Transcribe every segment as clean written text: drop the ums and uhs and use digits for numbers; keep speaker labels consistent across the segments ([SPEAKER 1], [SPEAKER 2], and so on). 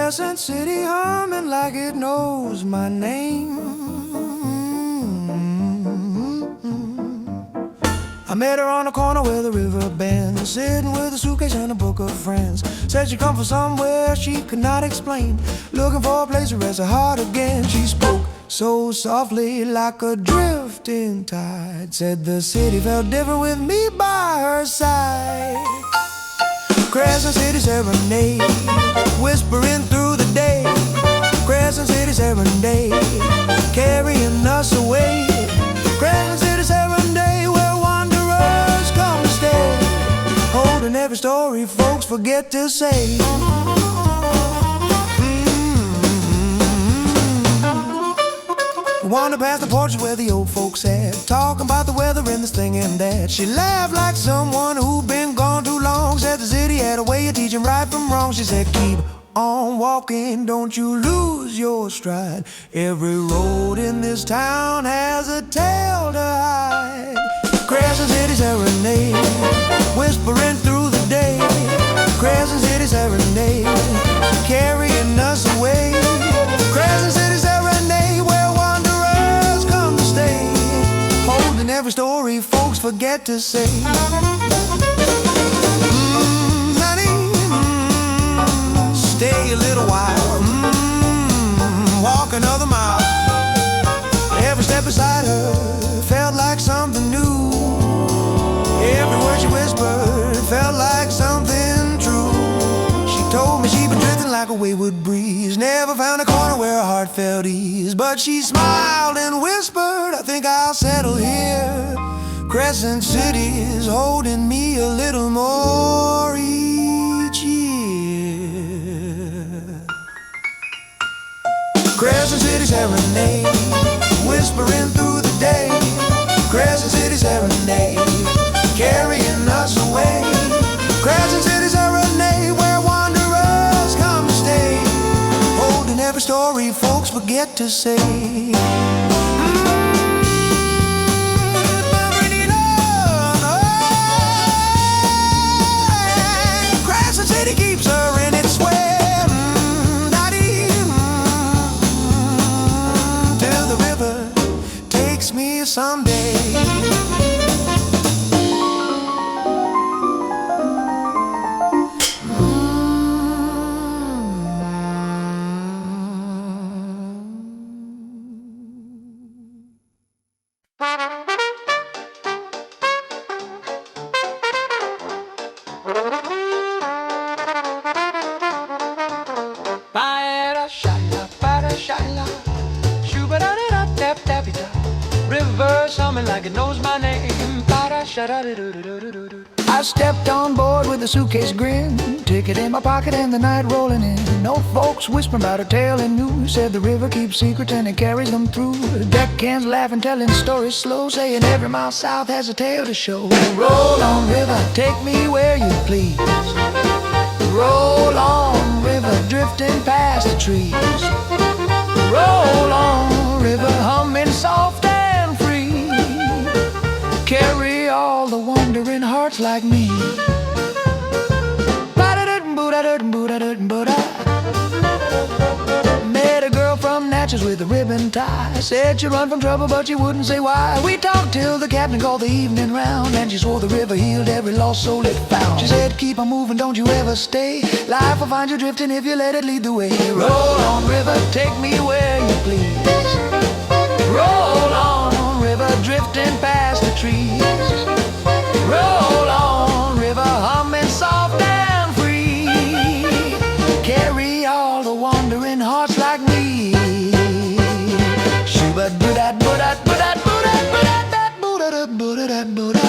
[SPEAKER 1] Crescent City humming like it knows my name. I met her on the corner where the river bends, sitting with a suitcase and a book of friends. Said she'd come from somewhere she could not explain, looking for a place to rest her heart again. She spoke so softly like a drifting tide, said the city felt different with me by her side. Crescent City Serenade, whispering through the day. Crescent City Serenade, carrying us away. Crescent City Serenade, where wanderers come to stay, holding every story folks forget to say. Wander past the porches where the old folks sat, talking about the weather and this thing and that. She laughed like someone who'd been gone too long, said the city had a way of teaching right from wrong. She said, keep on walking, don't you lose your stride. Every road in this town has a tale to hide. Crescent City Serenade, whispering through the day. Crescent City Serenade, carrying us away. Crescent City Serenade, where wanderers come to stay, holding every story folks forget to say. Stay a little while, walk another mile. Every step beside her felt like something new. Every word she whispered felt like something true. She told me she'd been drifting like a wayward breeze, never found a corner where her heart felt ease. But she smiled and whispered, I think I'll settle here. Crescent City is holding me a little more each year. Crescent City Serenade, whispering through the day. Crescent City Serenade, carrying us away. Crescent City Serenade, where wanderers come to stay, holding every story folks forget to say. Crescent City keeps her in its way. Till the river takes me someday. River summing like it knows my name. I stepped on board with a suitcase grin, ticket in my pocket and the night rolling in. No folks whispering about a tale and news, said the river keeps secrets and it carries them through. Deckhands laughing, telling stories slow, saying every mile south has a tale to show. Roll on river, take me where you please. Roll on river, drifting past the trees. Roll on river, humming soft and free. Carry all the wandering hearts like me. Met a girl from Natchez with a ribbon tie, said she'd run from trouble but she wouldn't say why. We talked till the captain called the evening round, and she swore the river healed every lost soul it found. She said keep on moving, don't you ever stay, life will find you drifting if you let it lead the way. Roll on river, take me where you please. Roll on river, drifting past the trees. Roll on river, humming soft and free. Carry all the wandering hearts like me. Shoo-ba doo-dat, boo-dat, boo-dat, boo-dat, boo-dat, boo-dat, boo-dat, boo-dat.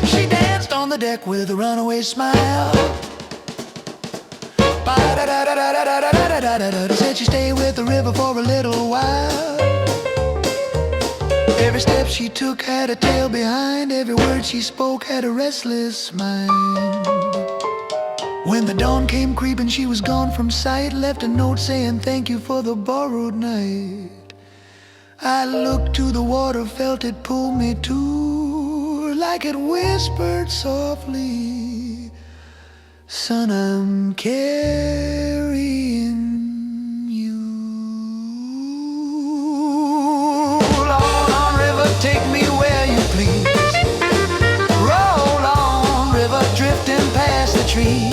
[SPEAKER 1] She danced on the deck with a runaway smile. Said she'd stay with the river for a little while. Every step she took had a tale behind. Every word she spoke had a restless mind. When the dawn came creeping, she was gone from sight. Left a note saying thank you for the borrowed night. I looked to the water, felt it pull me too, like it whispered softly, son, I'm carrying you. Roll on, river, take me where you please. Roll on, river, drifting past the trees.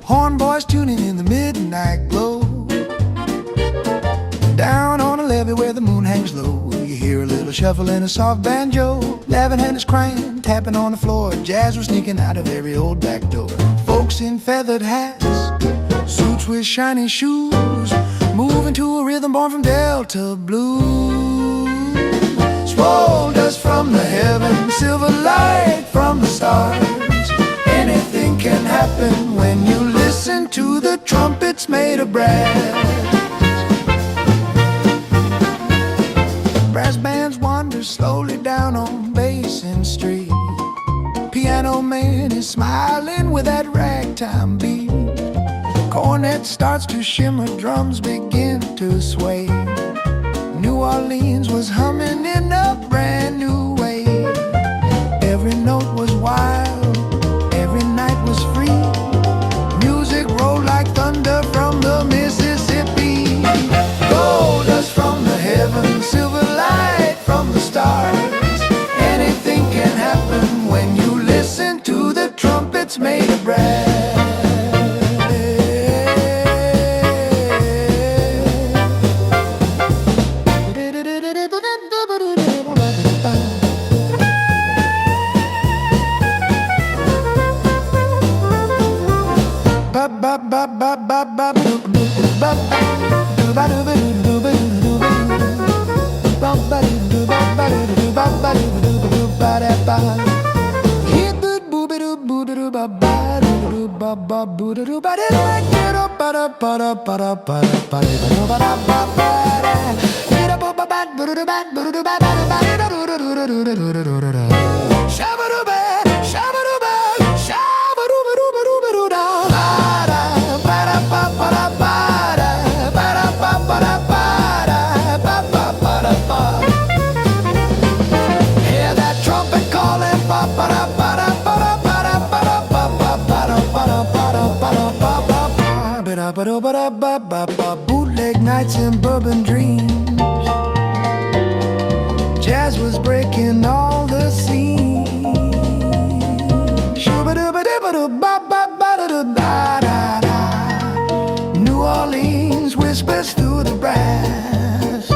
[SPEAKER 1] Horn boys tuning in the midnight glow. Down on a levee where the moon hangs low, you hear a little shuffle and a soft banjo. 11-handers crying, tapping on the floor. Jazz was sneaking out of every old back door. Folks in feathered hats, suits with shiny shoes, moving to a rhythm born from Delta blues. Stroll dust from the heavens, silver light from the stars. Anything can happen when you listen to the trumpets made of brass. Brass bands wander slowly down on Basin Street. Piano man is smiling with that ragtime beat. Cornet starts to shimmer, drums begin to sway. New Orleans was humming in a brand new way. Every note was wild, every night was free. Music rolled like thunder from the Mississippi. Gold dust from the heavens, silver light from the stars. Anything can happen when you listen to the trumpets made of brass. Bootleg nights and bourbon dreams. Jazz was breaking all the scenes. New Orleans whispers through the brass.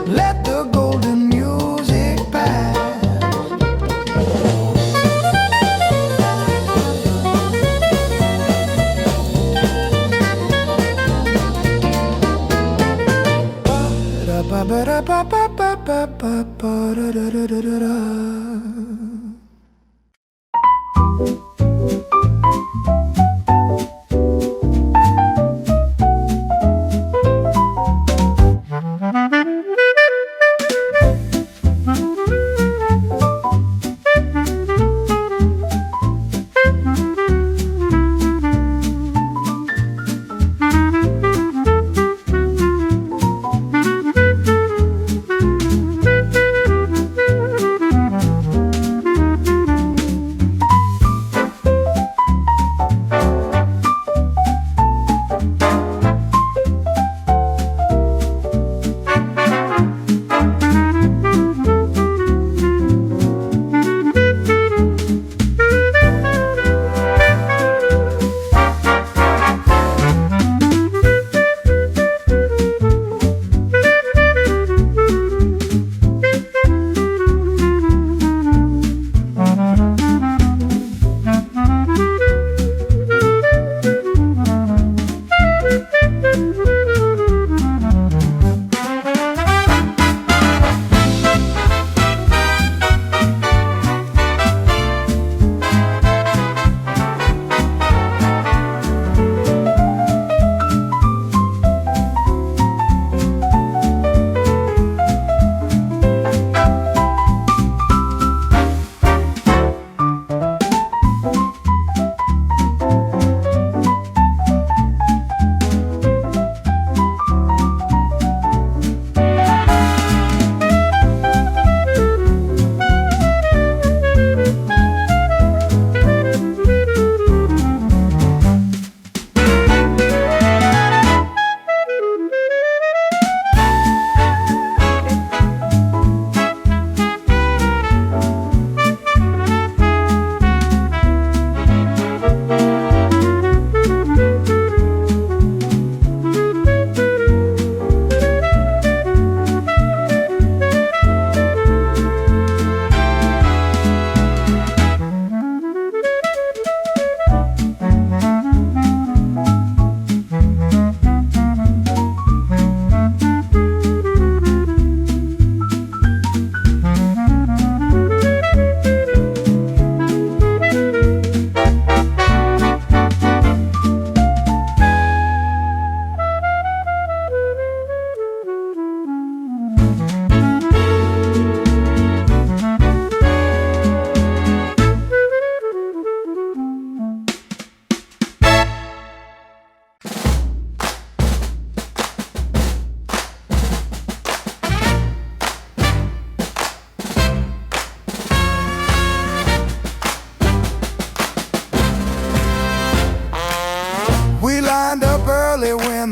[SPEAKER 1] Let the golden music pass.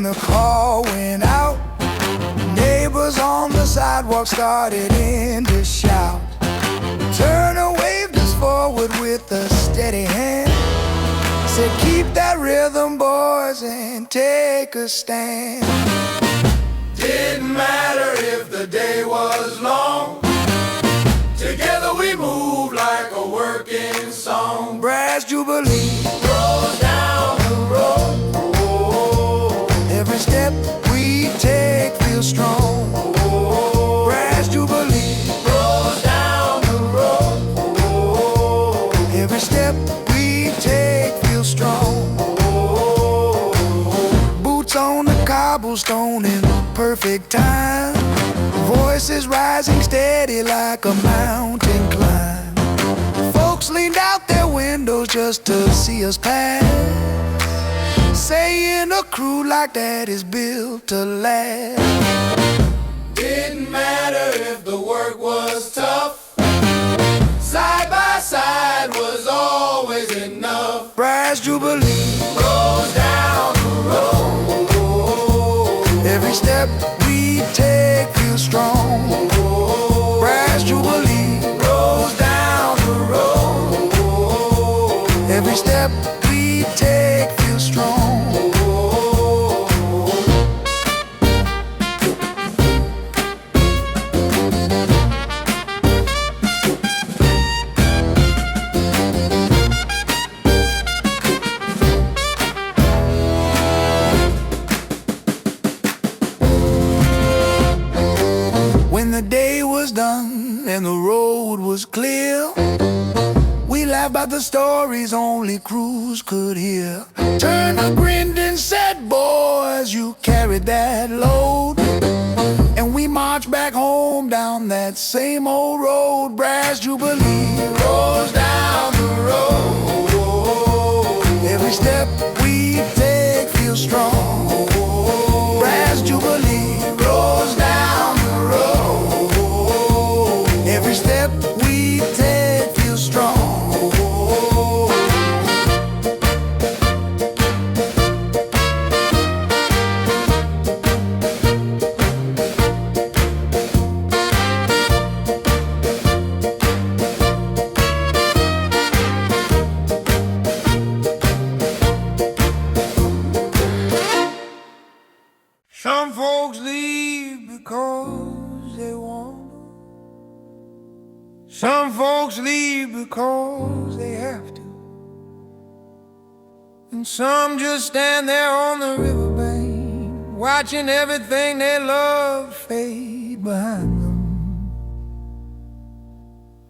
[SPEAKER 1] the call went out, neighbors on the sidewalk started in to shout. Turner waved us forward with a steady hand, said keep that rhythm, boys, and take a stand. Didn't matter if the day was long, together we moved like a working song. Brass Jubilee rolls down the road. Every step we take feels strong. Brass Jubilee rolls down the road. Every step we take feels strong. Boots on the cobblestone in perfect time. Voices rising steady like a mountain climb. Folks leaned out their windows just to see us pass, saying a crew like that is built to last. Didn't matter if the work was tough, side by side was always enough. Brass Jubilee rolls down the road. Every step we take feels strong. Brass Jubilee rolls down the road. Every step we take feels strong. road was clear. We laughed about the stories only crews could hear. Turner grinned and said, boys, you carried that load. And we marched back home down that same old road. Brass Jubilee rolls down the road. Every step we take feels strong. Brass Jubilee rolls down the road. Every step we take feels strong. Some folks leave because they want. Some folks leave because they have to. And some just stand there on the riverbank, watching everything they love fade behind them.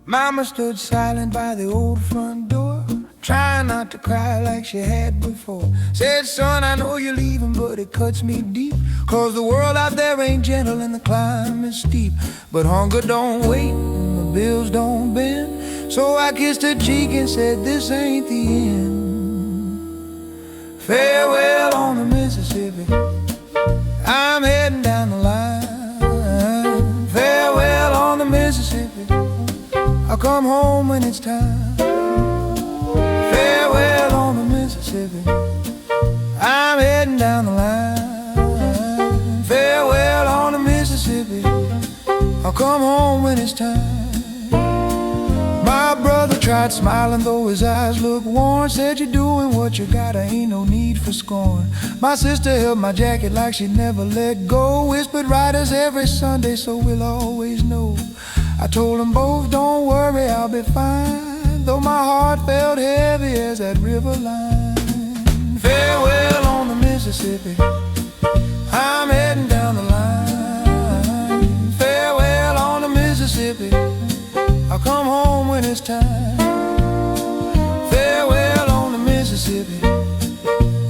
[SPEAKER 1] Mama stood silent by the old front door, trying not to cry like she had before. Said, son, I know you're leaving, but it cuts me deep, 'cause the world out there ain't gentle and the climb is steep. But hunger don't wait and the bills don't bend. So I kissed her cheek and said, this ain't the end. Farewell on the Mississippi, I'm heading down the line. Farewell on the Mississippi, I'll come home when it's time. Farewell on the Mississippi, I'm heading down the line. Farewell on the Mississippi, I'll come home when it's time. My brother tried smiling though his eyes looked worn. Said, you're doing what you gotta, ain't no need for scorn. My sister held my jacket like she'd never let go. Whispered riders every Sunday so we'll always know. I told them both, don't worry, I'll be fine, though my heart felt heavy as that river line. Farewell on the Mississippi, I'm heading down the line. Farewell on the Mississippi, I'll come home when it's time. Farewell on the Mississippi,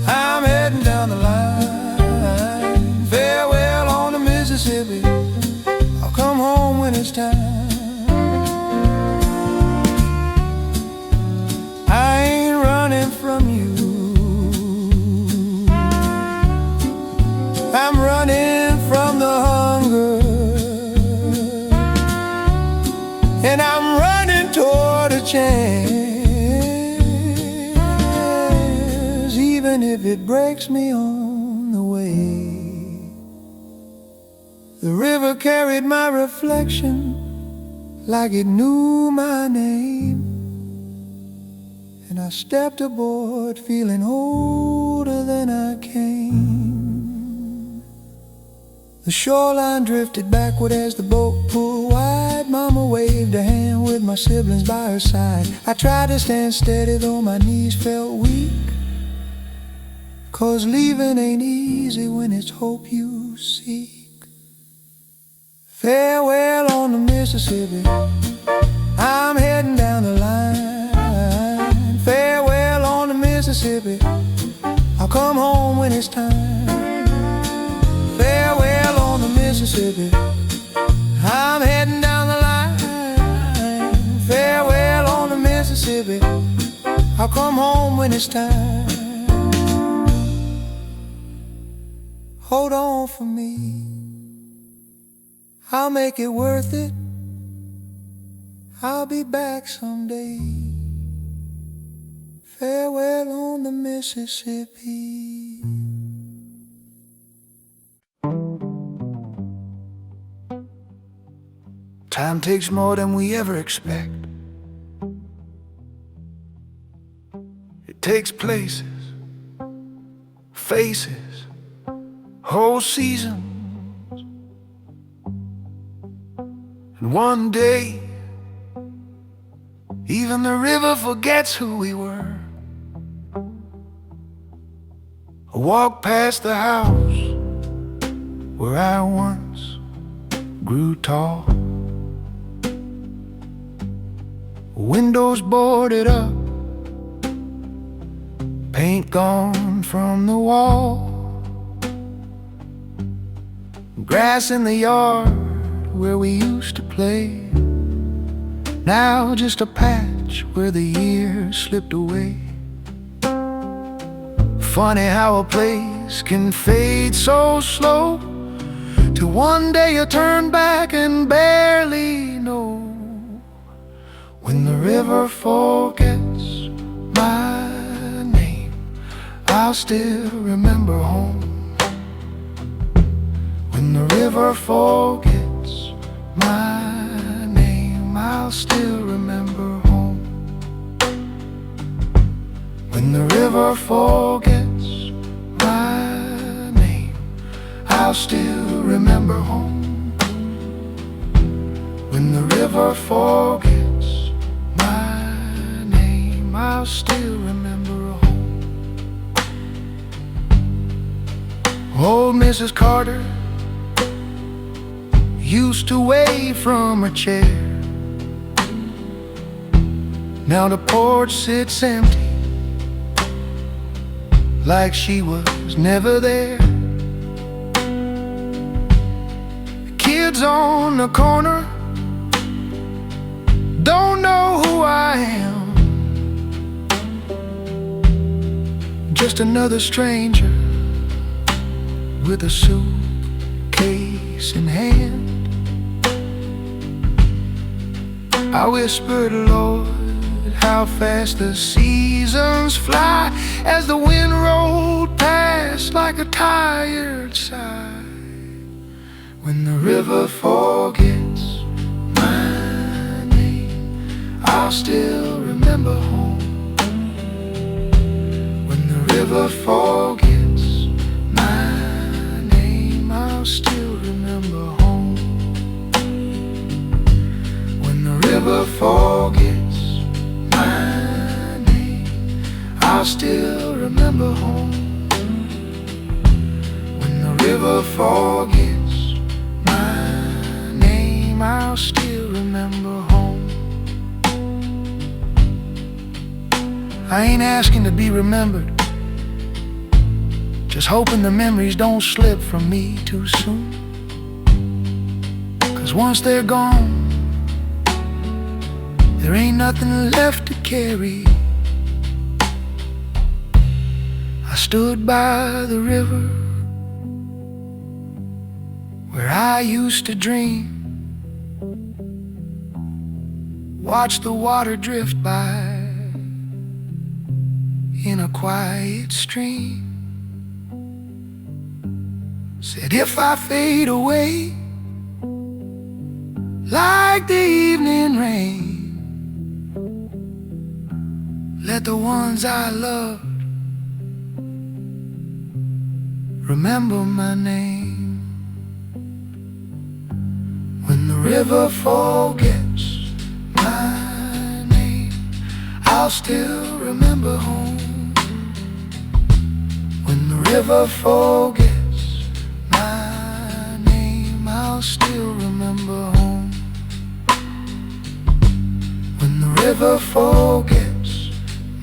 [SPEAKER 1] I'm heading down the line. Farewell on the Mississippi, I'll come home when it's time. I ain't running from you, I'm running from the hunger, and I'm running toward a chance, even if it breaks me on the way. The river carried my reflection like it knew my name, and I stepped aboard feeling older than I came. The shoreline drifted backward as the boat pulled wide. Mama waved a hand with my siblings by her side. I tried to stand steady though my knees felt weak, 'cause leaving ain't easy when it's hope you seek. Farewell on the Mississippi, I'm heading down the line. Farewell on the Mississippi, I'll come home when it's time. Farewell on the Mississippi, I'm heading down the line. Farewell on the Mississippi, I'll come home when it's time. Hold on for me, I'll make it worth it, I'll be back someday. Farewell on the Mississippi. Time takes more than we ever expect. It takes places, faces, whole seasons. And one day, even the river forgets who we were. I walk past the house where I once grew tall. windows boarded up, paint gone from the wall, grass in the yard where we used to play, now just a patch where the years slipped away. Funny how a place can fade so slow, till one day you turn back and barely know. When the river forgets my name, I'll still remember home. When the river forgets my name, I'll still remember home. When the river forgets my name, I'll still remember home. When the river forgets my name, I'll still remember home. Old Mrs. Carter used to wave from her chair. Now the porch sits empty, like she was never there. The kids on the corner don't know who I am, just another stranger with a suitcase in hand. I whispered, Lord, how fast the seasons fly, as the wind rolled past like a tired sigh. When the river forgets my name, I'll still remember home. When the river forgets my name, I'll still remember home. When the river forgets my name, I'll still remember home. When the river forgets my name, I'll still remember home. I ain't asking to be remembered, just hoping the memories don't slip from me too soon. 'Cause once they're gone, there ain't nothing left to carry. I stood by the river where I used to dream, watch the water drift by in a quiet stream. Said if I fade away like the evening rain, let the ones I loved remember my name. When the river forgets my name, I'll still remember home. When the river forgets my name, I'll still remember home. When the river forgets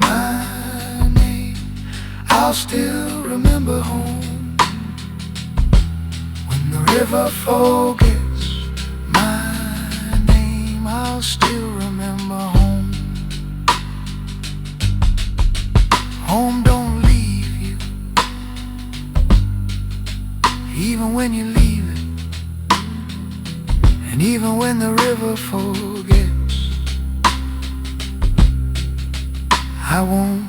[SPEAKER 1] my name, I'll still remember home. When the river forgets my name, I'll still remember home. Home don't leave you, even when you leave it, and even when the river forgets, I won't.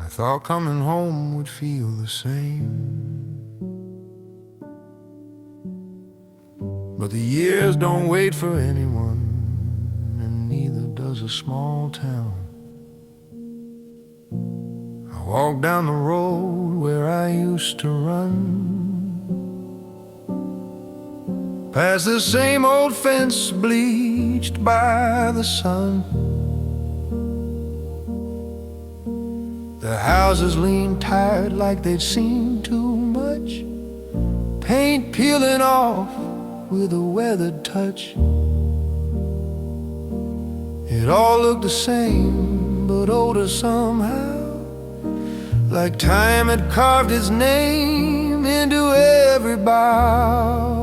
[SPEAKER 1] I thought coming home would feel the same. But the years don't wait for anyone, and neither does a small town. I walk down the road where I used to run, past the same old fence bleached by the sun. The houses lean tired like they'd seen too much, paint peeling off with a weathered touch. It all looked the same, but older somehow, like time had carved its name into every bough.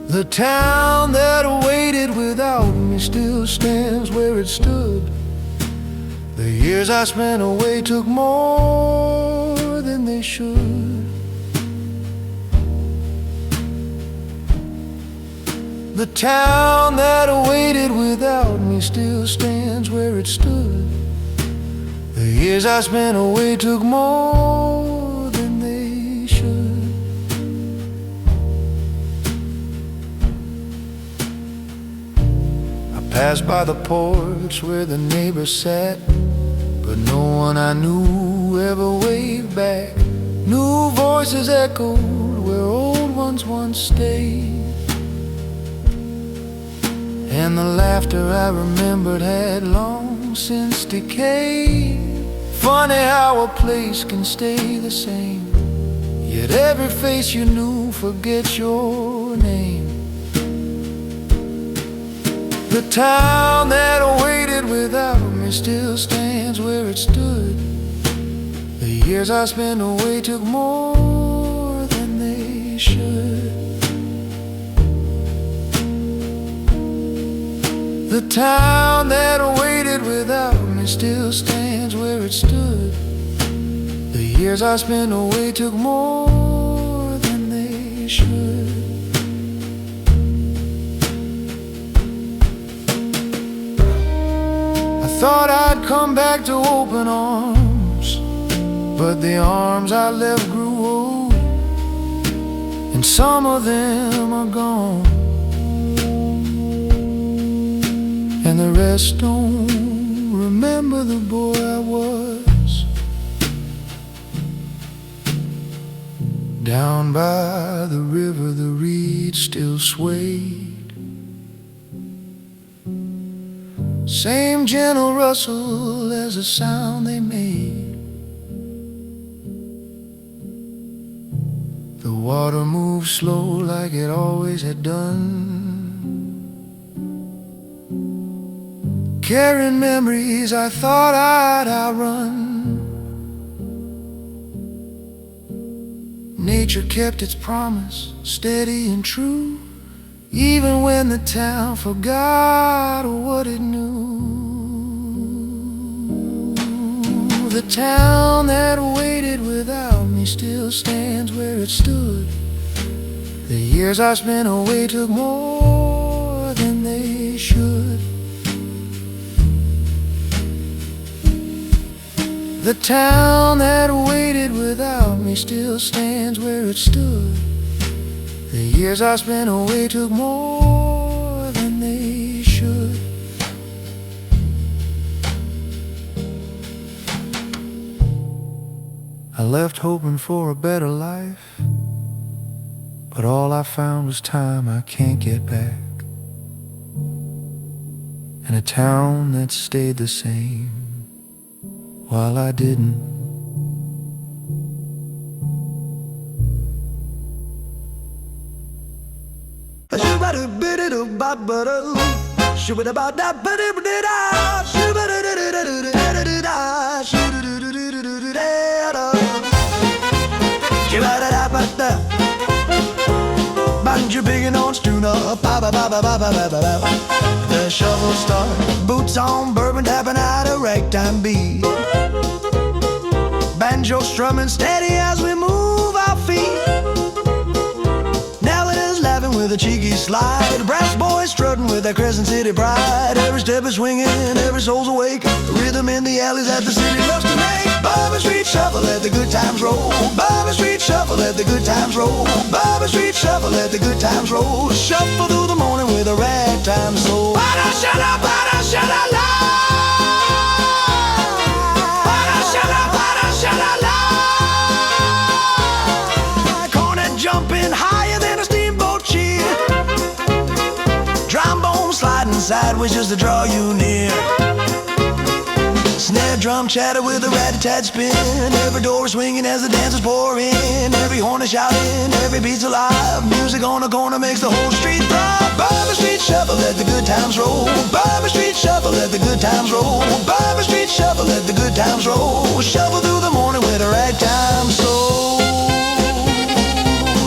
[SPEAKER 1] The town that waited without me still stands where it stood. The years I spent away took more than they should. The town that waited without me still stands where it stood. The years I spent away took more than they should. I passed by the porch where the neighbors sat, but no one I knew ever waved back. New voices echoed where old ones once stayed, and the laughter I remembered had long since decayed. Funny how a place can stay the same, yet every face you knew forgets your name. The town that waited without me still stands where it stood. The years I spent away took more than they should. The town that waited without me still stands where it stood. The years I spent away took more than they should. I thought I'd come back to open arms, but the arms I left grew old, and some of them are gone, and the rest don't remember the boy I was. Down by the river the reeds still swayed, same gentle rustle as the sound they made. The water moved slow like it always had done, carrying memories I thought I'd outrun. Nature kept its promise, steady and true, even when the town forgot what it knew. The town that waited without me still stands where it stood. The years I spent away took more than they should. The town that waited without me still stands where it stood. The years I spent away took more than they should. I left hoping for a better life, but all I found was time I can't get back, and a town that stayed the same while I didn't. Banjo biggin' on Stuna, the shovel start, boots on Bourbon, tapping out a ragtime beat. Banjo strumming steady as we move our feet. Nellie is laughing with with a cheeky slide. A brass boy strutting with that Crescent City pride. Every step is swinging, every soul's awake. Rhythm in the alleys that the city loves to make. Bourbon Street shuffle, let the good times roll. Bourbon Street shuffle, let the good times roll. Bourbon Street shuffle, let the good times roll. Shuffle through the morning with a ragtime soul. Ba-da, shada, ba-da, shada, la. Ba-da, shada, ba-da, shada, la. Cornet jumping higher than a steamboat cheer. Trombone sliding sideways just to draw you near. Snare drum chatter with a rat-a-tat spin. Every door swinging as the dancers pour in. Every horn is shouting, every beat's alive. Music on the corner makes the whole street thrive. Bourbon Street shuffle, let the good times roll. Bourbon Street shuffle, let the good times roll. Bourbon Street shuffle, let the good times roll. Shuffle through the morning with a ragtime soul.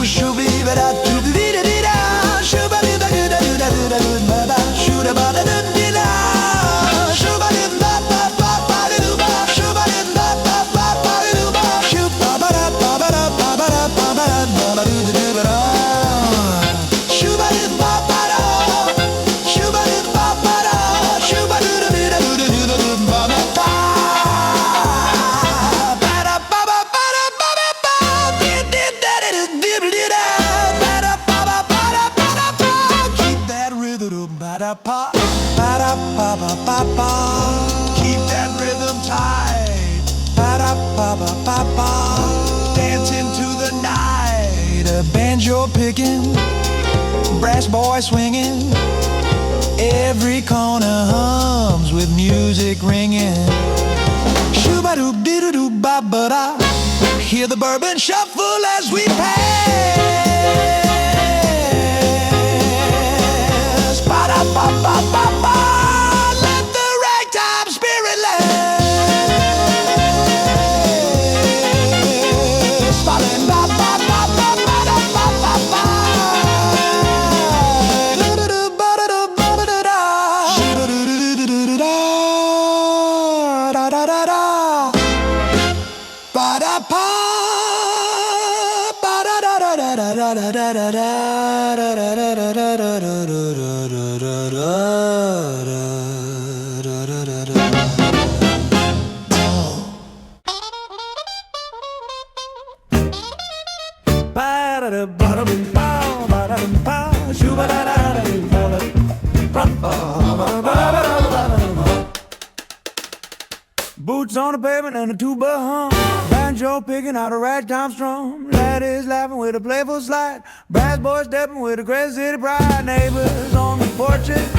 [SPEAKER 1] Shoo-be-ba-da, doo-be-dee-da-dee-da. Shoo-ba-dee-da-doo-da-doo-da-doo-da-doo-da-ba. Shoo-da-ba-da-doo-dee-da. Keep that rhythm tight. Dance into the night. A banjo picking, brass boy swinging. Every corner hums with music ringing. Shoo-ba-doo-dee-doo-doo-ba-ba-da. Hear the bourbon shuffle as we pass. Ba-da-ba-ba-ba-ba. Let the ragtime spirit last. Ba-da-ba-ba-ba-ba-ba-ba-ba-ba. Do-do-do-ba-da-do-ba-da-da-da. Shoo-ba-doo-doo-doo-doo-da. Ba-da-pa. Boots on the pavement and a tuba hum. Banjo picking out a ragtime strum. Ladies laughing with a playful slide. Brass boys stepping with a Crescent City pride. Neighbors on the porches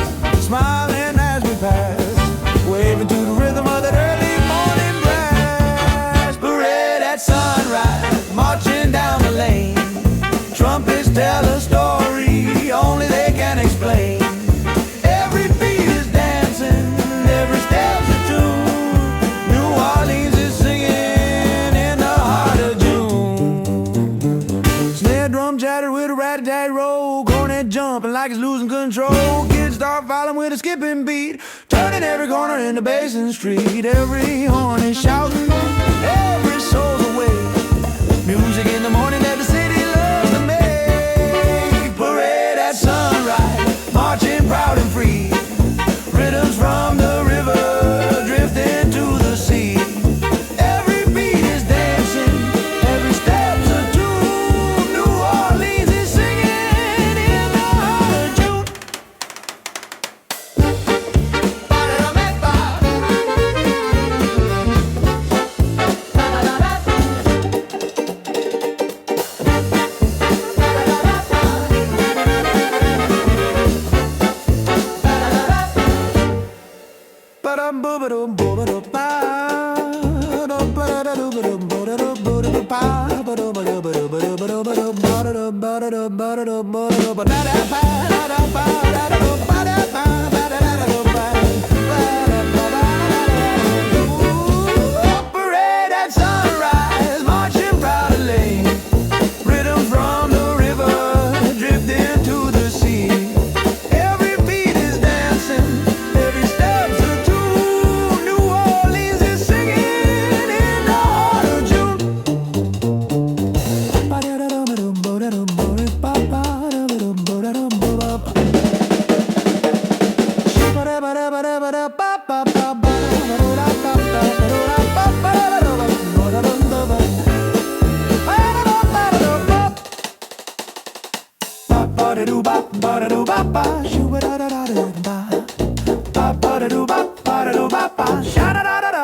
[SPEAKER 1] smiling as we pass, waving to the rhythm of that early morning brass. Parade at sunrise, marching down the lane. Trumpets tell a story only they can explain. Every beat is dancing, every step's a tune. New Orleans is singing in the heart of June. Snare drum chatter with a rat-a-tat roll. Cornet jumping like it's losing control. Kids start following with a skipping beat, turning every corner in the Basin Street. Every horn is shouting, every soul's awake. Music in the morning that the city loves to make. Parade at sunrise, marching proud and free. Rhythms from the river drifting to the sea. Every beat is dancing, every step's a tune. New Orleans is singing in the heart of June. Parade at sunrise, marching proudly. Rhythm from the river drifting to the sea. Every beat is dancing, every step's a tune. New Orleans is singing in the heart of June. Ba-da-da-da-da-da-da-da-da-da-da-da-da-da-da-da-da-da.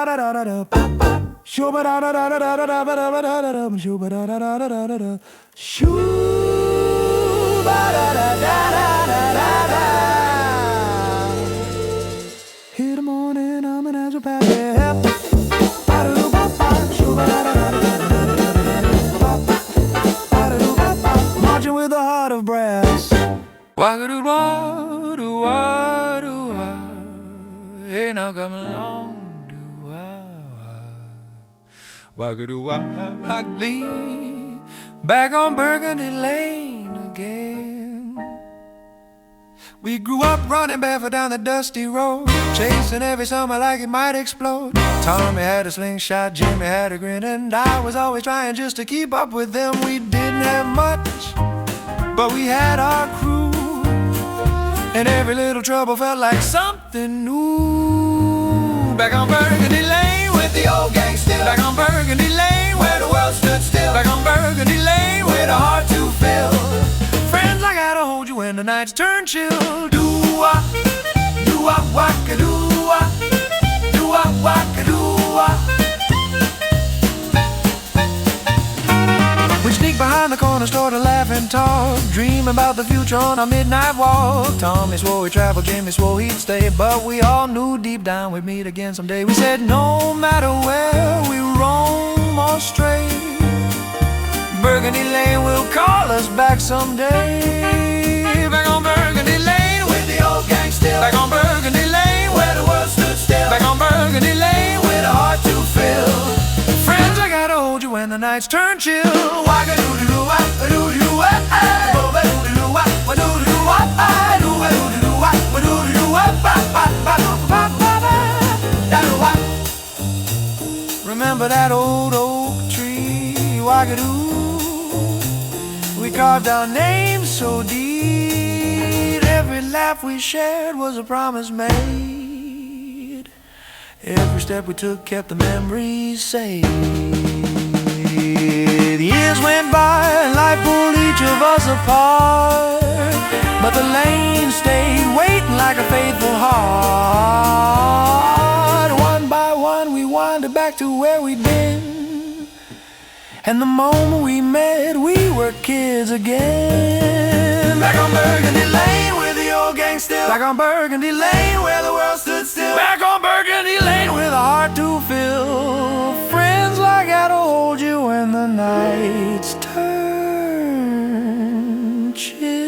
[SPEAKER 1] Shoo-ba-da-da-da-da-da, shoo-ba-da-da-da-da-da-da-da-da-da-da, shoo-ba-da-da-da-da-da-da, shoo-ba-da-da-da-da-da-da-da. Here the morning, I'm an azure path, yeah. Marching with a heart of brass. Wah-ga-doo-wah-doo-wah-doo-wah. Hey, now come along, doo-wah-wah. Wah-ga-doo-wah-wah-dee. Back on Burgundy Lane again. We grew up running barefoot down the dusty road, chasing every summer like it might explode. Tommy had a slingshot, Jimmy had a grin, and I was always trying just to keep up with them. We didn't have much, but we had our crew, and every little trouble felt like something new. Back on Burgundy Lane with the old gang still. Back on Burgundy Lane where the world stood still. Back on Burgundy Lane with a heart to fill. Friends, I gotta hold you when the nights turn chill. Do-wah, do-wah, wah-ka-doo-wah, do-wah, wah-ka-doo-wah. We sneak behind the corner store to laugh and talk, dream about the future on our midnight walk. Tommy swore he'd travel, Jimmy swore he'd stay, but we all knew deep down we'd meet again someday. We said no matter where we roam or stray, Burgundy Lane will call us back someday. Back on Burgundy Lane with the old gang still. Back on Burgundy Lane where the world stood still. Back on Burgundy Lane with a heart to fill. Friends, I gotta hold you when the nights turn chill. Wah-ga-doo-doo-wah, doo-doo-wah, bo-ba-doo-doo-wah, wa-doo-doo-wah, doo-ba-doo-doo-wah, wa-doo-doo-wah, ba-ba-ba-ba-ba-da-doo-wah. Remember that old oak tree, Wah-ga-doo? We carved our names so deep. Every laugh we shared was a promise made. Every step we took kept the memories safe. The years went by and life pulled each of us apart, but the lane stayed waiting like a faithful heart. One by one we wandered back to where we'd been, and the moment we met, we were kids again. Back on Burgundy Lane with the old gang still. Back on Burgundy Lane where the world stood still. Back on Burgundy Lane with a heart to fill. Friends, I gotta hold you when the nights turn chill.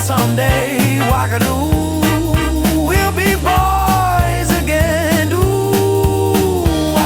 [SPEAKER 1] Someday, Wah-ga-doo, we'll be boys again. Do-wah.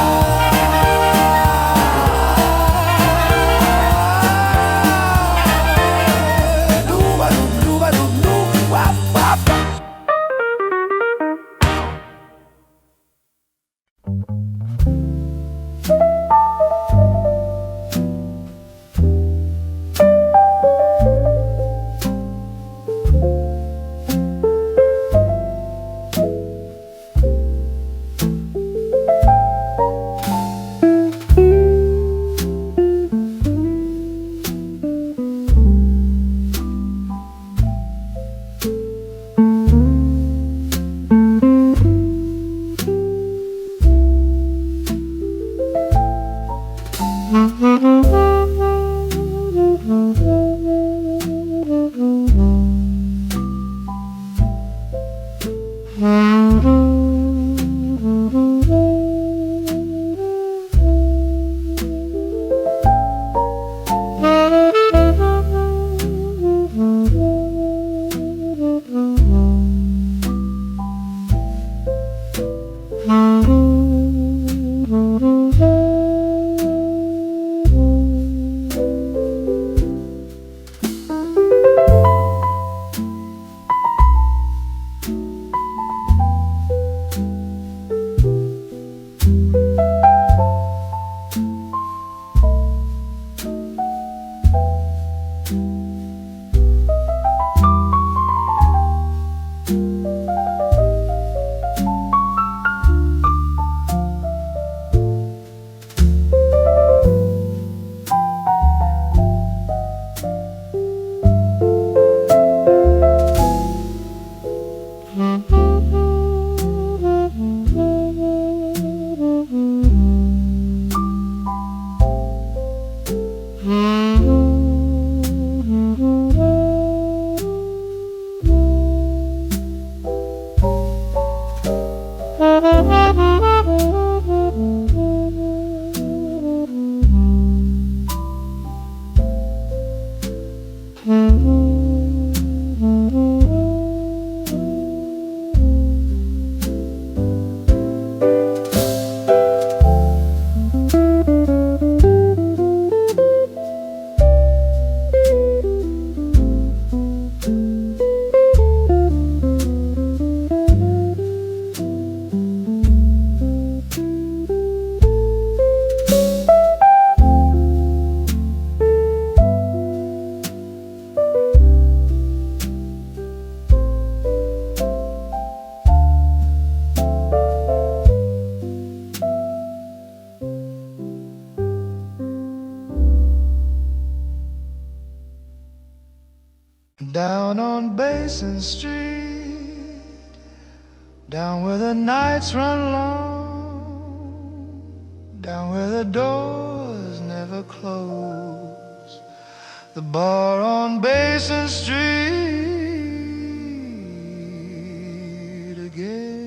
[SPEAKER 1] Down on Basin Street, down where the nights run long, down where the doors never close, the bar on Basin Street again.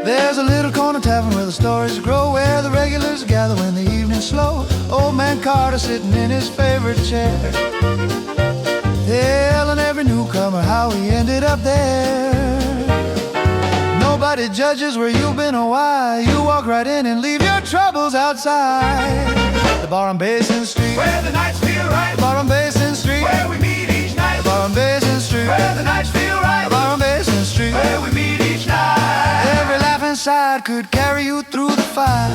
[SPEAKER 1] There's a little corner tavern where the stories grow, where the regulars gather when the evening's slow. Old man Carter sitting in his favorite chair, telling every newcomer how he ended up there. Nobody judges where you've been or why. You walk right in and leave your troubles outside. The bar on Basin Street,
[SPEAKER 2] where the nights feel right.
[SPEAKER 1] The bar on Basin Street,
[SPEAKER 2] where we meet each night.
[SPEAKER 1] The bar on Basin Street,
[SPEAKER 2] where the nights feel right.
[SPEAKER 1] The bar on Basin Street,
[SPEAKER 2] where we meet each night.
[SPEAKER 1] Every laughing side could carry you through the fight.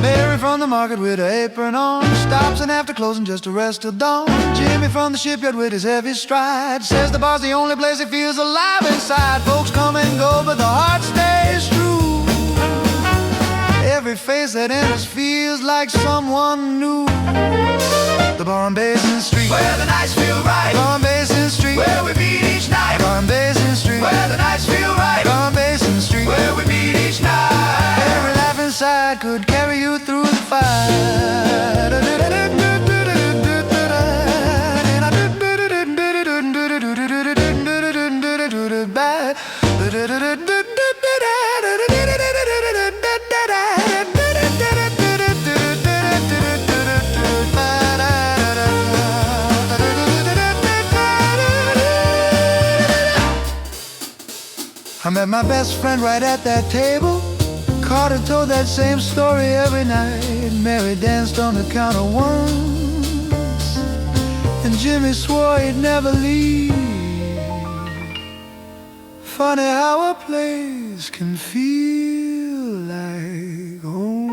[SPEAKER 1] Mary from the market with her apron on stops and after closing just to rest till dawn. Jimmy from the shipyard with his heavy stride says the bar's the only place he feels alive inside. Folks come and go but the heart stays true. Every face that enters feels like someone new. The bar on Basin Street,
[SPEAKER 2] where the nights feel right.
[SPEAKER 1] The bar on Basin Street,
[SPEAKER 2] where we meet each night.
[SPEAKER 1] The bar on Basin Street,
[SPEAKER 2] where the nights feel right.
[SPEAKER 1] The bar on Basin Street,
[SPEAKER 2] where we meet each night.
[SPEAKER 1] Every laugh inside could carry you through the fight. I met my best friend right at that table. Carter told that same story every night. Mary danced on the counter once, and Jimmy swore he'd never leave. Funny how a place can feel like home.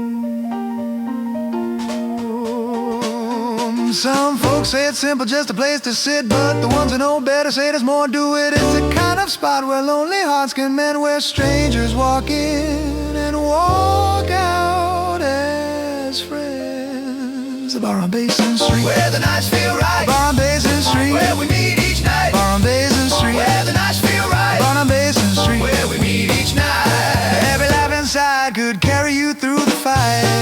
[SPEAKER 1] Some folks say it's simple, just a place to sit, but the ones who know better say there's more to it. It's the kind of spot where lonely hearts can mend, where strangers walk in and walk out as friends. The bar on Basin Street,
[SPEAKER 2] where the nights feel right.
[SPEAKER 1] The bar on Basin Street,
[SPEAKER 2] where we meet each night.
[SPEAKER 1] The bar on Basin Street,
[SPEAKER 2] where the nights feel right.
[SPEAKER 1] The bar on Basin Street,
[SPEAKER 2] where we meet each night.
[SPEAKER 1] Every laugh inside could carry you through the fight.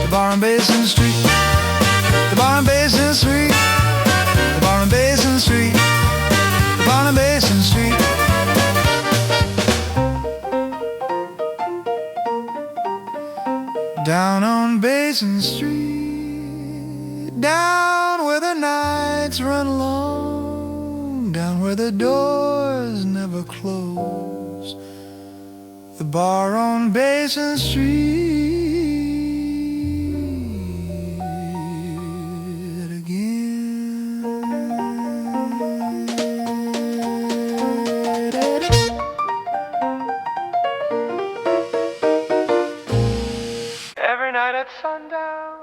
[SPEAKER 1] The bar on Basin Street, the bar on Basin Street, the bar on Basin Street, the bar on Basin Street. Down on Basin Street, down where the nights run long, down where the doors never close, the bar on Basin Street again. Every night at sundown,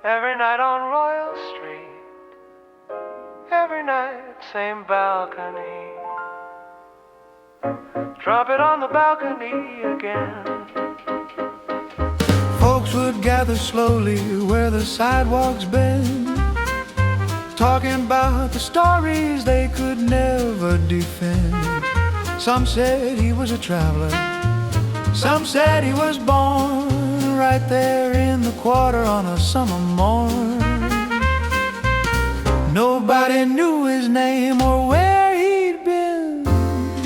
[SPEAKER 1] every night on Royal Street, every night, same balcony, Trumpet on the balcony again. Folks would gather slowly where the sidewalks bend, talking about the stories they could never defend. Some said he was a traveler, some said he was born right there in the quarter on a summer morn. Nobody knew his name or where he'd been,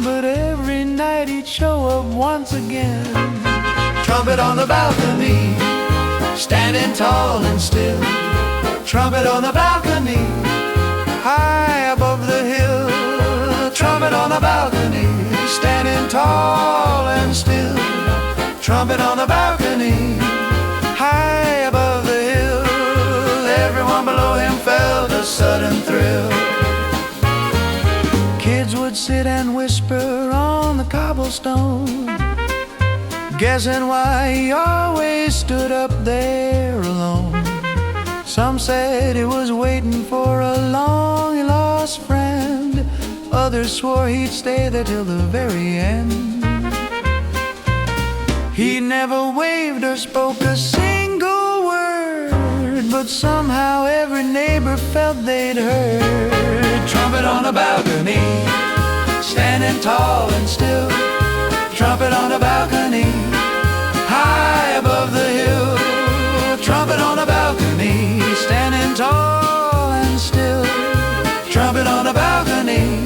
[SPEAKER 1] but every night he'd show up once again. Trumpet on the balcony, standing tall and still. Trumpet on the balcony, high above the hill. Trumpet on the balcony, standing trumpet on the balcony, high above the hill. Everyone below him felt a sudden thrill. Kids would sit and whisper on the cobblestone, guessing why he always stood up there alone. Some said he was waiting for a long-lost friend. Others swore he'd stay there till the very end. He never waved or spoke a single word, but somehow every neighbor felt they'd heard. Trumpet on the balcony, standing tall and still. Trumpet on the balcony, high above the hill. Trumpet on the balcony, standing tall and still. Trumpet on the balcony,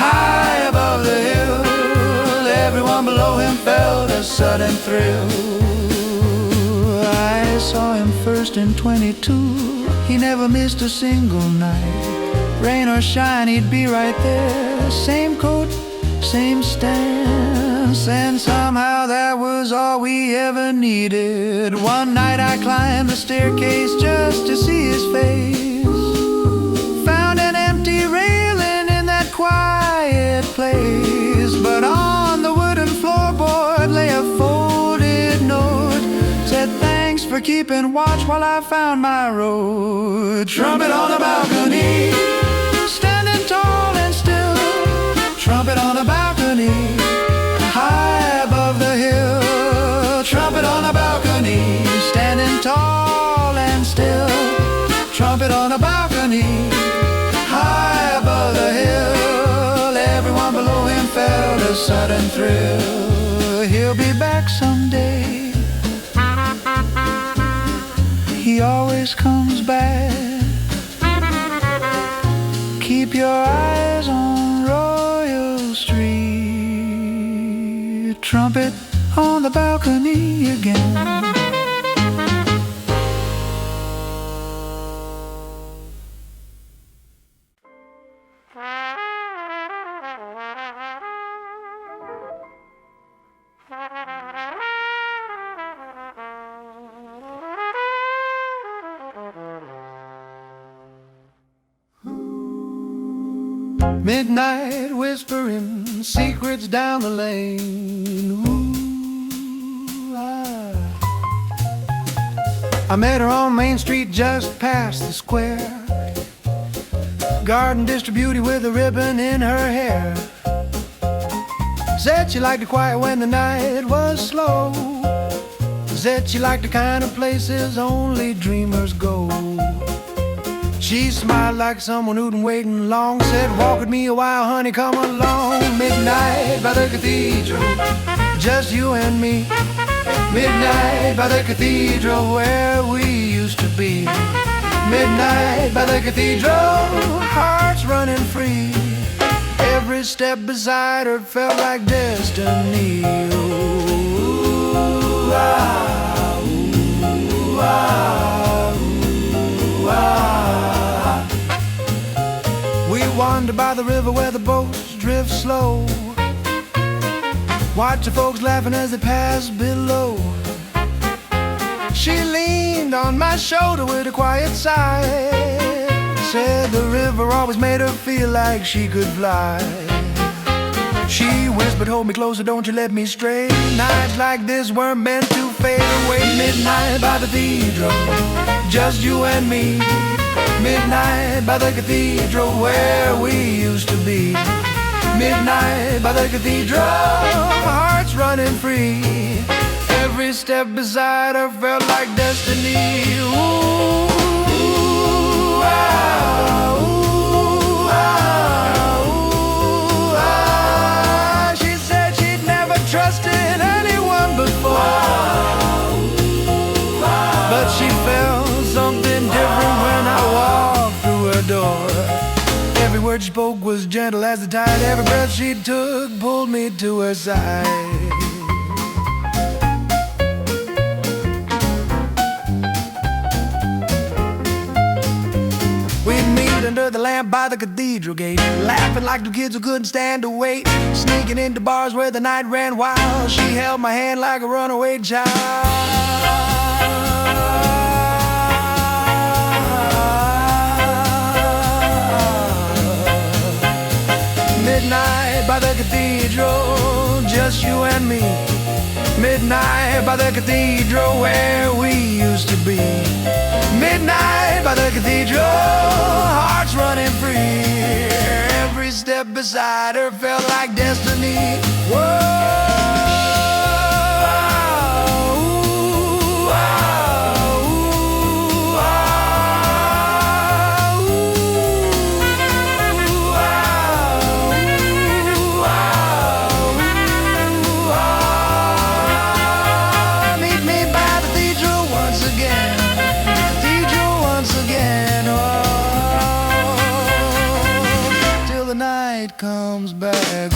[SPEAKER 1] high above the hill. Everyone below him felt a sudden thrill. I saw him first in 22. He never missed a single night. Rain or shine, he'd be right there. Same coat, same stance, and somehow that was all we ever needed. One night I climbed the staircase just to see his face. Found an empty railing in that quiet place, but on the wooden floorboard lay a folded note. Said thanks for keeping watch while I found my road. Trumpet on the balcony, standing tall and still. Trumpet on the balcony, high above the hill. Trumpet on the balcony, standing tall and still. Trumpet on the balcony, high above the hill. Everyone below him felt a sudden thrill. He'll be back someday. He always comes back. Keep your eyes on Royal Street. Trumpet on the balcony again. Midnight whispering secrets down the lane. Ooh, I met her on Main Street just past the square. Garden dished beauty with a ribbon in her hair. Said she liked it quiet when the night was slow. Said she liked the kind of places only dreamers go. She smiled like someone who'd been waiting long. Said, walk with me a while, honey, come along. Midnight by the cathedral, just you and me. Midnight by the cathedral, where we used to be. Midnight by the cathedral, hearts running free. Every step beside her felt like destiny. Ooh, ah, ooh, ah, ooh, ah. We wander by the river where the boats drift slow. Watch the folks laughing as they pass below. She leaned on my shoulder with a quiet sigh. Said the river always made her feel like she could fly. She whispered, hold me closer, don't you let me stray. Nights like this weren't meant to fade away. Midnight by the cathedral, just you and me. Midnight by the cathedral, where we used to be. Midnight by the cathedral, hearts running free. Every step beside her felt like destiny. Ooh, ah, ooh, ah, ooh, ah. She said she'd never trusted anyone before, but she felt something different when I walked through her door. Every word she spoke was gentle as the tide. Every breath she took pulled me to her side. We'd meet under the lamp by the cathedral gate, laughing like two kids who couldn't stand to wait, sneaking into bars where the night ran wild. She held my hand like a runaway child. Midnight by the cathedral, just you and me. Midnight by the cathedral where we used to be. Midnight by the cathedral, hearts running free. Every step beside her felt like destiny. Whoa. Comes back.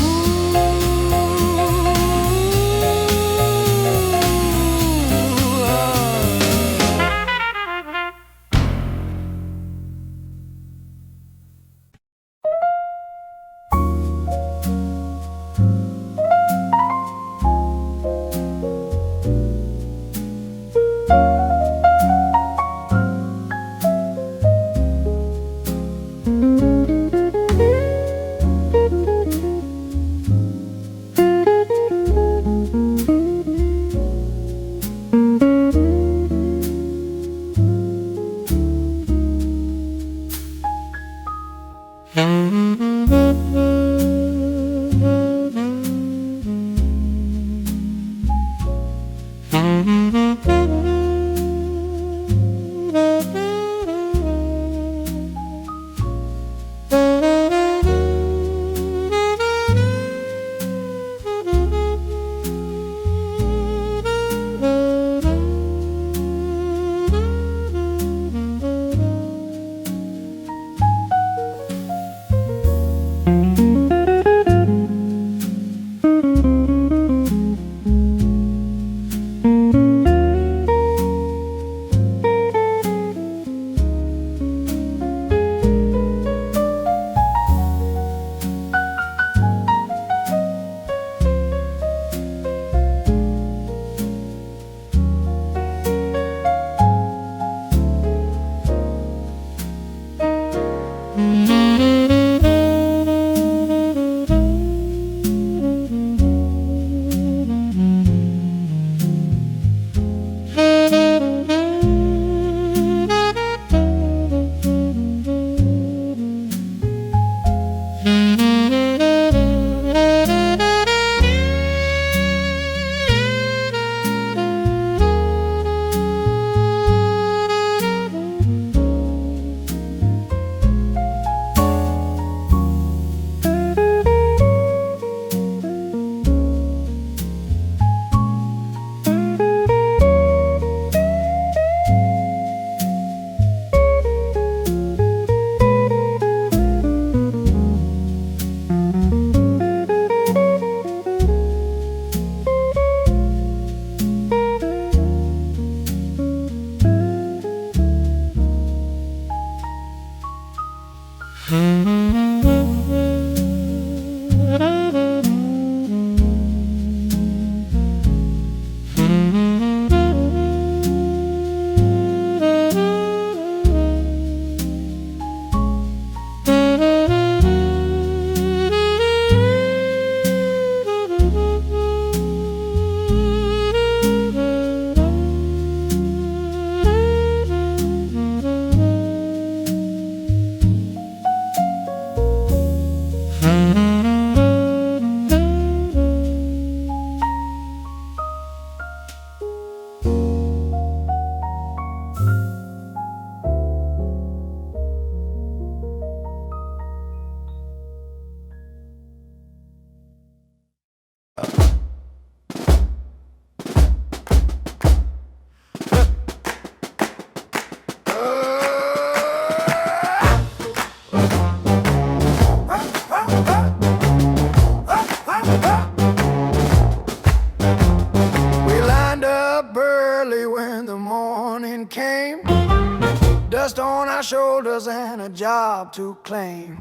[SPEAKER 1] shoulders and a job to claim.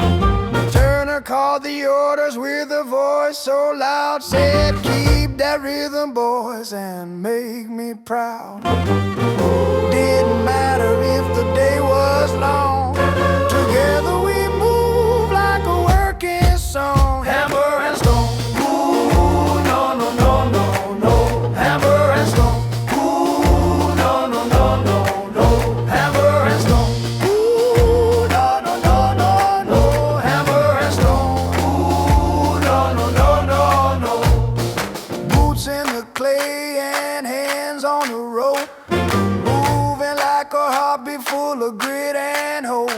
[SPEAKER 1] Turner called the orders with a voice so loud, said, keep that rhythm, boys, and make me proud. Didn't matter if the day was long, together we moved like a working song. Hammer and stone, ooh, no, no, no, no, no. Hammer and stone, ooh, no, no, no, no, no. Hammer and stone, ooh, no, no, no, no, no. Hammer and stone, ooh, no, no, no, no, no. Boots in the clay and hands on the rope, moving like a heartbeat full of grit and hope.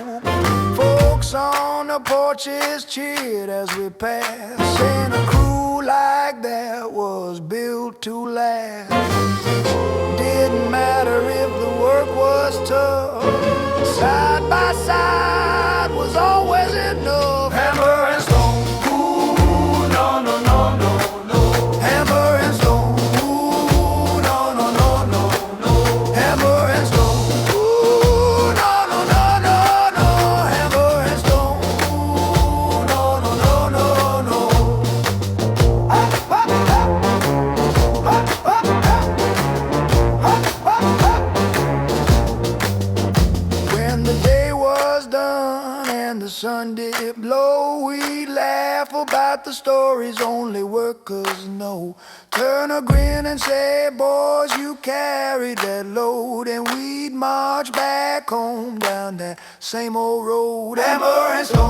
[SPEAKER 1] Folks on the porches cheered as we passed, and a crew like that was built to last. Didn't matter if the work was tough, side by side was always enough. Hammer and stone, ooh, no, no, no, no, no. Hammer and stone, ooh, no, no, no, no, no. Hammer and stone, ooh, no, no, no, no, no. Hammer and stone, ooh, no, no, no, no, no. Ah, ah, ah. Ah, ah, ah. Ah, ah, ah. When the day was done and the sun dipped low, we'd laugh about the stories only workers know. Turn a grin and say, boys, you carried that load, and we'd march back home down that same old road. Hammer and stone.